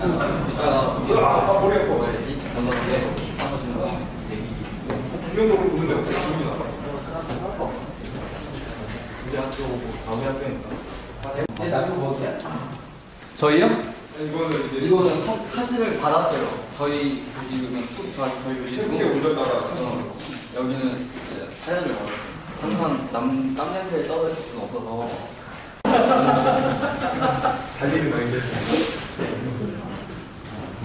이따가 머리 아파 가야지. 건너는데 하시는 얘기. 공룡으로 보는데 어떻게 기분이 나빴어? 이제 학교 오고 다음에 학교니까. 내 남편 뭐야? 저희요? 이거는 이제 이거는 사진을 받았어요. 저희 여기는 쭉 다 저희 태국에 교실이고 오셨다가 여기는 이제 사연을 받았어요. 항상 땀 냄새에 떨어질 수는 없어서 달리는 거인데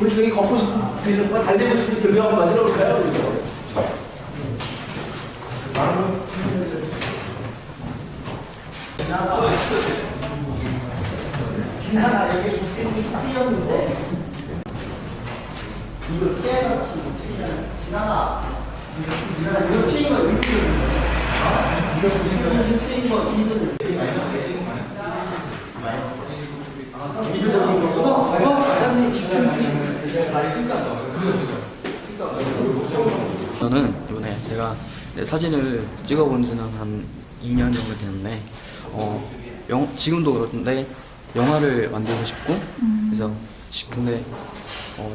우리 저기 걷고 싶은 들리는 거 달리고 싶은 들려가면 만들어 볼까요? 지나가 여기 뛰었는데 이거 깨같이 지나가 이거 튀인 거 이렇게 이거 튀인 거 이거를 미드적인 거구나. 저는 이번에 제가 사진을 찍어본 지는 한 2년 정도 됐는데 지금도 그런데 영화를 만들고 싶고 그래서 근데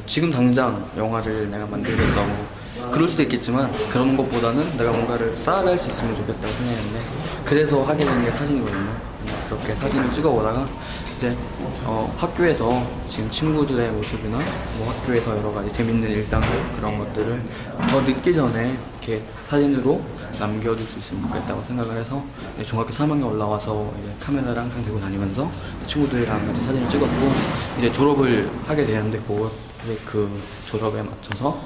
지금 당장 영화를 내가 만들겠다고 그럴 수도 있겠지만 그런 것보다는 내가 뭔가를 쌓아갈 수 있으면 좋겠다고 생각했는데 그래서 하게 된 게 사진이거든요. 그렇게 사진을 찍어보다가 이제 학교에서 지금 친구들의 모습이나 뭐 학교에서 여러 가지 재밌는 일상들 그런 것들을 더 늦기 전에 이렇게 사진으로 남겨둘 수 있으면 좋겠다고 생각을 해서 중학교 3학년 올라와서 이제 카메라를 항상 들고 다니면서 친구들이랑 같이 사진을 찍었고 이제 졸업을 하게 되는데 그 졸업에 맞춰서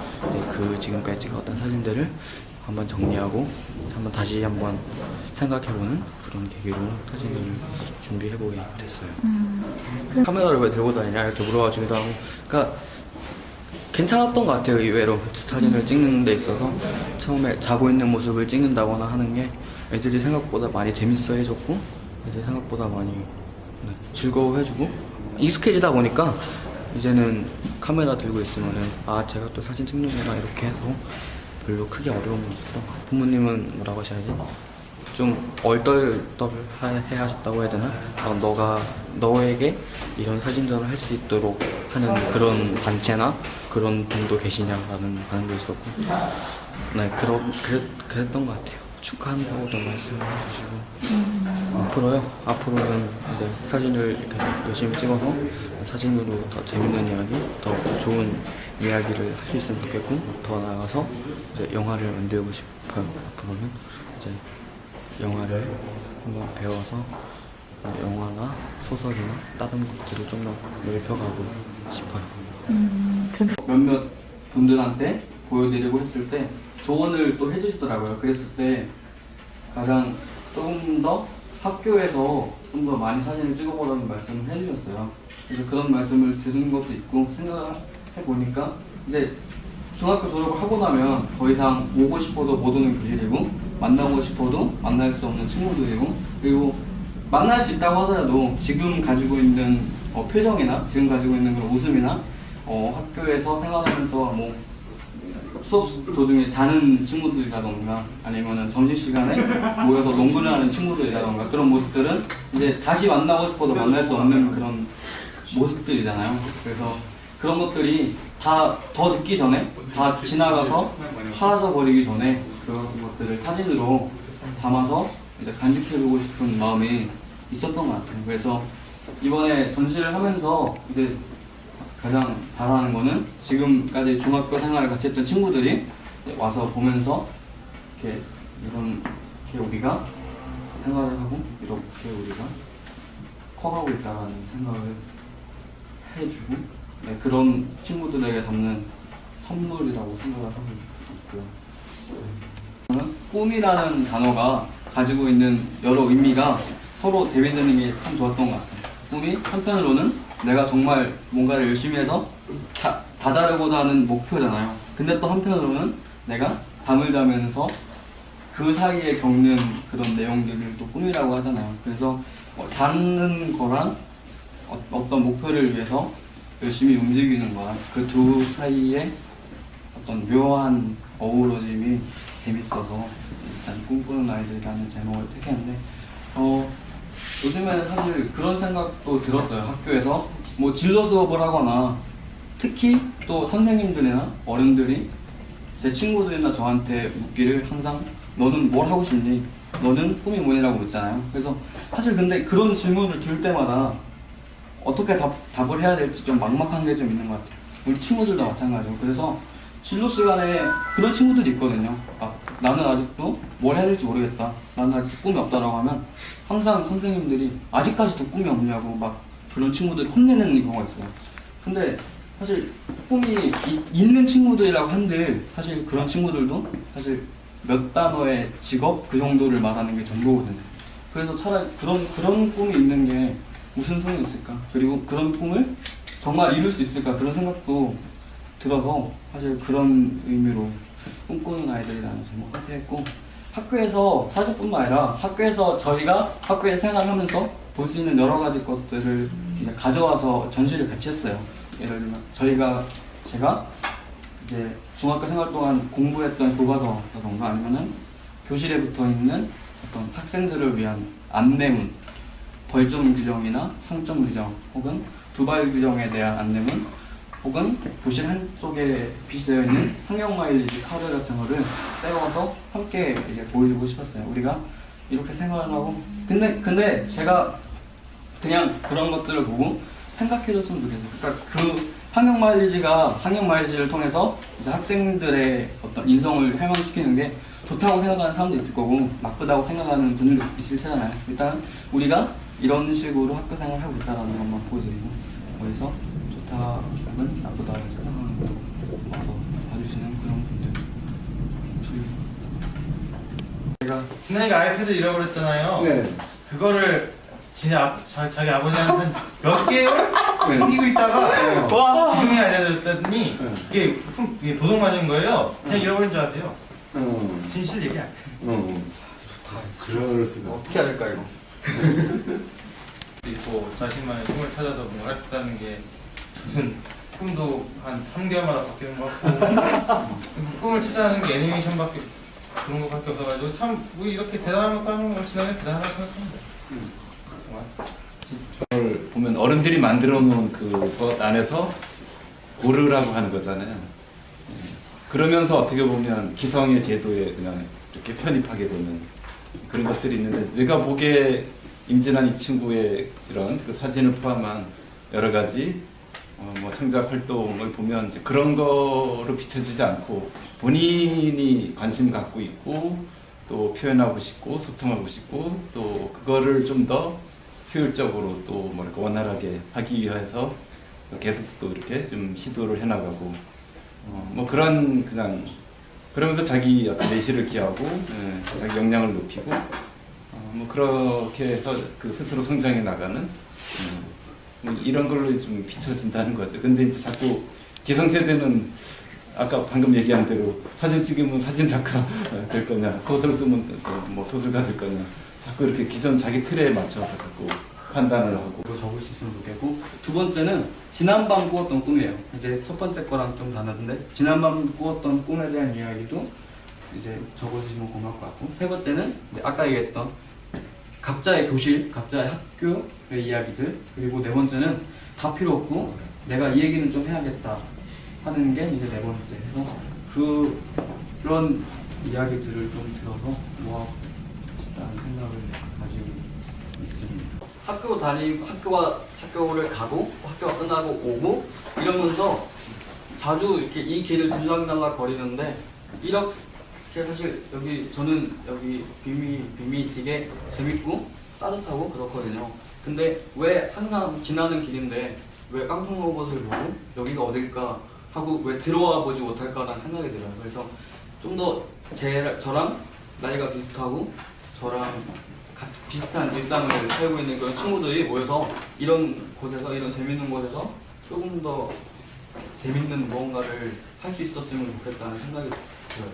그 지금까지 찍었던 사진들을 한번 정리하고 다시 한번 생각해보는 그런 계기로 사진을 준비해보게 됐어요. 카메라를 왜 들고 다니냐 이렇게 물어봐주기도 하고 그러니까 괜찮았던 것 같아요. 의외로 사진을 찍는 데 있어서 처음에 자고 있는 모습을 찍는다거나 하는 게 애들이 생각보다 많이 재밌어 해줬고 애들이 생각보다 많이 즐거워해주고 익숙해지다 보니까 이제는 카메라 들고 있으면은 제가 또 사진 찍는구나 이렇게 해서 별로 크게 어려움은 없던 것 같아요. 부모님은 뭐라고 하셔야지? 좀 얼떨떨 해 하셨다고 해야 되나? 너에게 이런 사진전을 할 수 있도록 하는 그런 단체나 그런 분도 계시냐라는 반응도 있었고 네, 그랬던 것 같아요. 축하한다고도 말씀을 해주시고 앞으로는 이제 사진을 이렇게 열심히 찍어서 사진으로 더 재밌는 이야기, 더 좋은 이야기를 할 수 있으면 좋겠고 더 나아가서 이제 영화를 만들고 싶어요. 앞으로는 이제 영화를 한번 배워서 영화나 소설이나 다른 것들을 좀 더 넓혀가고 싶어요. 몇몇 분들한테 보여드리고 했을 때 조언을 또 해주시더라고요. 그랬을 때 가장 조금 더 학교에서 좀 더 많이 사진을 찍어보라는 말씀을 해주셨어요. 그래서 그런 말씀을 들은 것도 있고 생각해보니까 이제 중학교 졸업을 하고 나면 더 이상 오고 싶어도 못 오는 교실이고 만나고 싶어도 만날 수 없는 친구들이고 그리고 만날 수 있다고 하더라도 지금 가지고 있는 표정이나 지금 가지고 있는 그런 웃음이나 학교에서 생활하면서 뭐 수업 도중에 자는 친구들이라던가 아니면은 점심시간에 모여서 농구를 하는 친구들이라던가 그런 모습들은 이제 다시 만나고 싶어도 만날 수 없는 그런 모습들이잖아요. 그래서 그런 것들이 다 더 늦기 전에 다 지나가서 사라져 버리기 전에 그런 것들을 사진으로 담아서 이제 간직해두고 싶은 마음이 있었던 것 같아요. 그래서 이번에 전시를 하면서 이제 가장 바라는 거는 지금까지 중학교 생활을 같이 했던 친구들이 와서 보면서 이렇게 우리가 생활을 하고 이렇게 우리가 커가고 있다는 생각을 해주고 그런 친구들에게 담는 선물이라고 생각을 하고 있고요. 저는 꿈이라는 단어가 가지고 있는 여러 의미가 서로 대비되는 게 참 좋았던 것 같아요. 꿈이 한편으로는 내가 정말 뭔가를 열심히 해서 다다르고자 하는 목표잖아요. 근데 또 한편으로는 내가 잠을 자면서 그 사이에 겪는 그런 내용들을 또 꿈이라고 하잖아요. 그래서 자는 거랑 어떤 목표를 위해서 열심히 움직이는 거랑 그 두 사이에 어떤 묘한 어우러짐이 재밌어서 일단 꿈꾸는 아이들이라는 제목을 택했는데 요즘에는 사실 그런 생각도 들었어요. 학교에서 뭐 진로 수업을 하거나 특히 또 선생님들이나 어른들이 제 친구들이나 저한테 묻기를 항상 너는 뭘 하고 싶니? 너는 꿈이 뭐니라고 묻잖아요. 그래서 사실 근데 그런 질문을 들을 때마다 어떻게 답을 해야 될지 좀 막막한 게 좀 있는 것 같아요. 우리 친구들도 마찬가지고. 그래서 진로 시간에 그런 친구들이 있거든요. 나는 아직도 뭘 해야 될지 모르겠다. 나는 아직 꿈이 없다라고 하면 항상 선생님들이 아직까지도 꿈이 없냐고 막 그런 친구들을 혼내는 경우가 있어요. 근데 사실 꿈이 있는 친구들이라고 한들 사실 그런 친구들도 사실 몇 단어의 직업 그 정도를 말하는 게 전부거든요. 그래서 차라리 그런 꿈이 있는 게 무슨 소용이 있을까? 그리고 그런 꿈을 정말 이룰 수 있을까? 그런 생각도 들어서 사실 그런 의미로 꿈꾸는 아이들이라는 제목을 선택했고, 학교에서 사실뿐만 아니라 학교에서 저희가 학교에 생활하면서 볼 수 있는 여러 가지 것들을 이제 가져와서 전시를 같이 했어요. 예를 들면 제가 이제 중학교 생활 동안 공부했던 교과서라던가 아니면은 교실에 붙어 있는 어떤 학생들을 위한 안내문, 벌점 규정이나 상점 규정, 혹은 두발 규정에 대한 안내문, 혹은 교실 한쪽에 비치되어 있는 환경 마일리지 카드 같은 거를 떼어서 함께 이제 보여주고 싶었어요. 우리가 이렇게 생활하고 근데 제가 그냥 그런 것들을 보고 생각해줬으면 좋겠어요. 그러니까 그 환경 마일리지를 통해서 이제 학생들의 어떤 인성을 해방시키는 게 좋다고 생각하는 사람도 있을 거고 나쁘다고 생각하는 분들도 있을 테잖아요. 일단 우리가 이런 식으로 학교 생활을 하고 있다는 것만 보여드리고, 그래서 좋다는 나쁘다고 생각하는 거 와서 봐주시는 그런 분들. 제가 진아이가 아이패드 잃어버렸잖아요. 네. 그거를 자기 아버지한테 몇 개월 숨기고 있다가 지금이 알려줬더니 이게 도둑 맞은 거예요. 그냥 잃어버린 줄 아세요. 진실 얘기 안 돼. 좋다. 그럴 수가. 어떻게 해야 될까 이거? 있고 자신만의 꿈을 찾아서 뭔가 할 수 있다는 게 저는 꿈도 한 3개월마다 바뀌는 것 같고 그 꿈을 찾아내는 게 애니메이션밖에 그런 것밖에 없어가지고 참 뭐 이렇게 대단한 것도 하는 건 진짜 대단하다고 생각합니다. 정말. 그걸 보면 어른들이 만들어 놓은 그것 안에서 고르라고 하는 거잖아요. 그러면서 어떻게 보면 기성의 제도에 그냥 이렇게 편입하게 되는 그런 것들이 있는데, 내가 보기에 임진한 이 친구의 이런 그 사진을 포함한 여러 가지 뭐 창작 활동을 보면 이제 그런 거로 비춰지지 않고 본인이 관심 갖고 있고 또 표현하고 싶고 소통하고 싶고 또 그거를 좀 더 효율적으로 또 뭐랄까 원활하게 하기 위해서 계속 또 이렇게 좀 시도를 해나가고 뭐 그런 그냥 그러면서 자기 어떤 내실을 기하고 자기 역량을 높이고 뭐 그렇게 해서 그 스스로 성장해 나가는 뭐 이런 걸로 좀 비춰진다는 거죠. 근데 이제 자꾸 기성세대는 아까 방금 얘기한 대로 사진 찍으면 사진 작가 될 거냐, 소설 쓰면 뭐 소설가 될 거냐, 자꾸 이렇게 기존 자기 틀에 맞춰서 자꾸 판단을 하고. 적을 수 있으면 좋겠고, 두 번째는 지난밤 꾸었던 꿈이에요. 이제 첫 번째 거랑 좀 다른데 지난밤 꾸었던 꿈에 대한 이야기도 이제 적어주시면 고마울 것 같고, 세 번째는 이제 아까 얘기했던 각자의 교실, 각자의 학교의 이야기들, 그리고 네 번째는 다 필요 없고 내가 이 얘기는 좀 해야겠다 하는 게 이제 네 번째. 해서 그런 이야기들을 좀 들어서 모아보고 싶다는 생각을 가지고 있습니다. 학교를 가고 학교가 끝나고 오고 이러면서 자주 이렇게 이 길을 들락날락 거리는데, 이렇게 사실 저는 여기 빔이 되게 재밌고 따뜻하고 그렇거든요. 근데 왜 항상 지나는 길인데 왜 깡통 로봇을 보고 여기가 어딜까 하고 왜 들어와 보지 못할까라는 생각이 들어요. 그래서 좀 더 저랑 나이가 비슷하고 저랑 비슷한 일상을 살고 있는 그런 친구들이 모여서 이런 곳에서, 이런 재밌는 곳에서 조금 더 재밌는 무언가를 할 수 있었으면 좋겠다는 생각이 들어요.